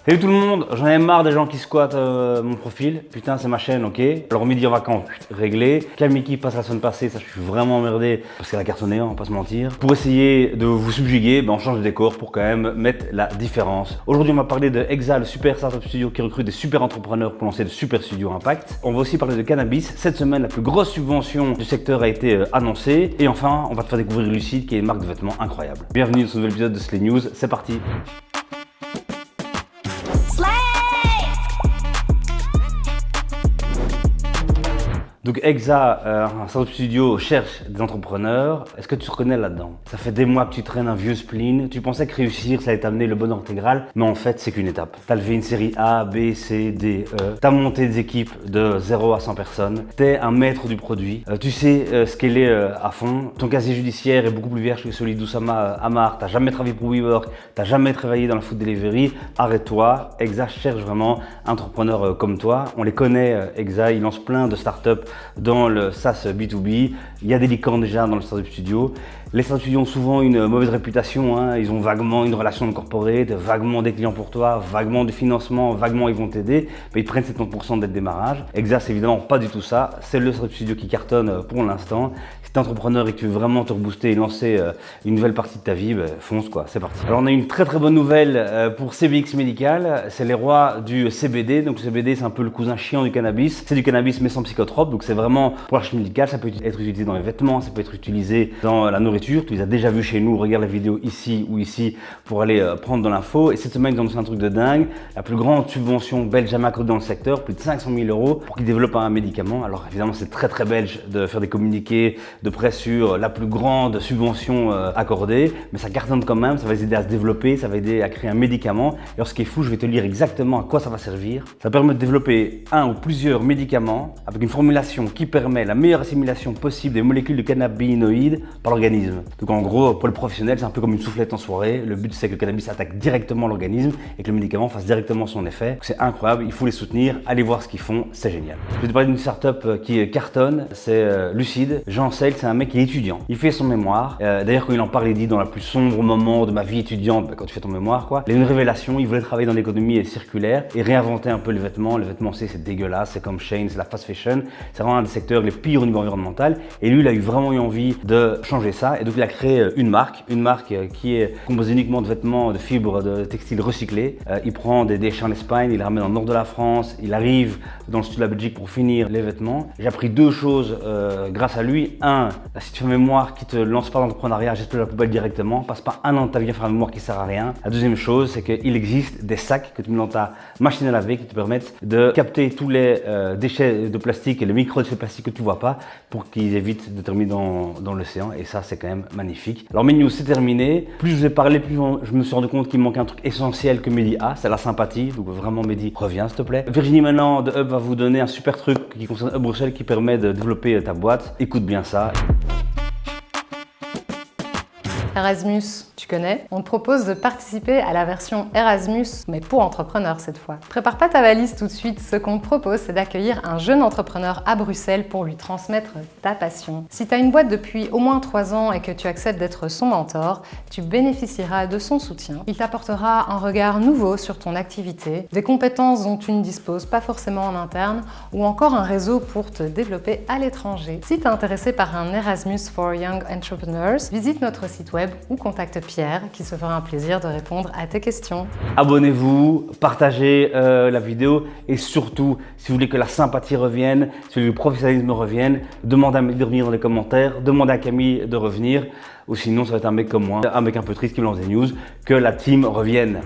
Salut tout le monde, j'en ai marre des gens qui squattent mon profil. Putain, c'est ma chaîne, ok. Alors midi en vacances, réglé. Camille qui passe la semaine passée, ça je suis vraiment emmerdé parce qu'elle a cartonné, on va pas se mentir. Pour essayer de vous subjuguer, on change de décor pour quand même mettre la différence. Aujourd'hui, on va parler de Exa, le super startup studio qui recrute des super entrepreneurs pour lancer de super studios impact. On va aussi parler de cannabis. Cette semaine, la plus grosse subvention du secteur a été annoncée. Et enfin, on va te faire découvrir Lucide qui est une marque de vêtements incroyable. Bienvenue dans ce nouvel épisode de Slay News, c'est parti. Donc Exa, un startup studio, cherche des entrepreneurs. Est-ce que tu te reconnais là-dedans? Ça fait des mois que tu traînes un vieux spleen. Tu pensais que réussir, ça allait t'amener le bonheur intégral. Mais en fait, c'est qu'une étape. Tu as levé une série A, B, C, D, E. Tu as monté des équipes de 0 à 100 personnes. Tu es un maître du produit. Tu sais scaler à fond. Ton casier judiciaire est beaucoup plus vierge que celui d'Oussama Hamar. Tu n'as jamais travaillé pour WeWork. Tu n'as jamais travaillé dans la food delivery. Arrête-toi. Exa cherche vraiment un entrepreneur comme toi. On les connaît, Exa. Ils lancent plein de startups dans le SaaS B2B, il y a des licornes déjà dans le startup studio. Les startup studios ont souvent une mauvaise réputation, Ils ont vaguement une relation de corporate, vaguement des clients pour toi, vaguement du financement, vaguement ils vont t'aider, mais ils prennent 70% dès le démarrage. Exa, c'est évidemment pas du tout ça, c'est le startup studio qui cartonne pour l'instant. Si tu es entrepreneur et que tu veux vraiment te rebooster et lancer une nouvelle partie de ta vie, fonce quoi, c'est parti. Alors on a une très bonne nouvelle pour CBX Medical, c'est les rois du CBD. Donc le CBD c'est un peu le cousin chiant du cannabis, c'est du cannabis mais sans psychotrope, donc c'est vraiment pour l'archi médicale. Ça peut être utilisé dans les vêtements, ça peut être utilisé dans la nourriture. Tu les as déjà vus chez nous, regarde la vidéo ici ou ici pour aller prendre de l'info. Et cette semaine ils ont annoncé un truc de dingue, la plus grande subvention belge jamais accordée dans le secteur, plus de 500 000 € pour qu'ils développent un médicament. Alors évidemment c'est très belge de faire des communiqués de presse sur la plus grande subvention accordée, mais ça cartonne quand même, ça va les aider à se développer, ça va aider à créer un médicament. Et alors ce qui est fou, je vais te lire exactement à quoi ça va servir. Ça permet de développer un ou plusieurs médicaments avec une formulation qui permet la meilleure assimilation possible des molécules de cannabinoïdes par l'organisme. Donc en gros, pour le professionnel, c'est un peu comme une soufflette en soirée. Le but c'est que le cannabis attaque directement l'organisme et que le médicament fasse directement son effet. C'est incroyable, il faut les soutenir, allez voir ce qu'ils font, c'est génial. Je vais te parler d'une startup qui cartonne, c'est Lucide. Jean Sale, c'est un mec qui est étudiant. Il fait son mémoire. D'ailleurs, quand il en parle, il dit dans la plus sombre moment de ma vie étudiante, quand tu fais ton mémoire, quoi. Il a une révélation, il voulait travailler dans l'économie circulaire et réinventer un peu le vêtement. Le vêtement, c'est dégueulasse, c'est comme Shein, c'est la fast fashion. C'est vraiment un des secteurs les pires au niveau environnemental. Et lui, il a eu vraiment eu envie de changer ça. Et donc, il a créé une marque qui est composée uniquement de vêtements, de fibres, de textiles recyclés. Il prend des déchets en Espagne, il les ramène dans le nord de la France, il arrive dans le sud de la Belgique pour finir les vêtements. J'ai appris deux choses grâce à lui. Un, si tu fais un mémoire qui te lance pas dans l'entrepreneuriat, jette-le à la poubelle directement. Passe pas un an de ta vie à faire un mémoire qui sert à rien. La deuxième chose, c'est qu'il existe des sacs que tu mets dans ta machine à laver qui te permettent de capter tous les déchets de plastique et les micro-déchets de plastique que tu vois pas pour qu'ils évitent de terminer dans l'océan. Et ça, c'est quand même magnifique. Alors, mes news, c'est terminé. Plus je vous ai parlé, plus je me suis rendu compte qu'il me manquait un truc essentiel que Mehdi a, c'est la sympathie. Donc, vraiment, Mehdi, reviens, s'il te plaît. Virginie, maintenant, de Hub va vous donner un super truc qui concerne Hub Bruxelles qui permet de développer ta boîte. Écoute bien ça. Erasmus, tu connais? On te propose de participer à la version Erasmus, mais pour entrepreneurs cette fois. Prépare pas ta valise tout de suite, ce qu'on te propose c'est d'accueillir un jeune entrepreneur à Bruxelles pour lui transmettre ta passion. Si tu as une boîte depuis au moins 3 ans et que tu acceptes d'être son mentor, tu bénéficieras de son soutien. Il t'apportera un regard nouveau sur ton activité, des compétences dont tu ne disposes pas forcément en interne, ou encore un réseau pour te développer à l'étranger. Si tu es intéressé par un Erasmus for Young Entrepreneurs, visite notre site web ou contacte Pierre qui se fera un plaisir de répondre à tes questions. Abonnez-vous, partagez la vidéo et surtout, si vous voulez que la sympathie revienne, si vous voulez que le professionnalisme revienne, demandez à Mehdi de revenir dans les commentaires, demandez à Camille de revenir ou sinon ça va être un mec comme moi, un mec un peu triste qui me lance des news, que la team revienne.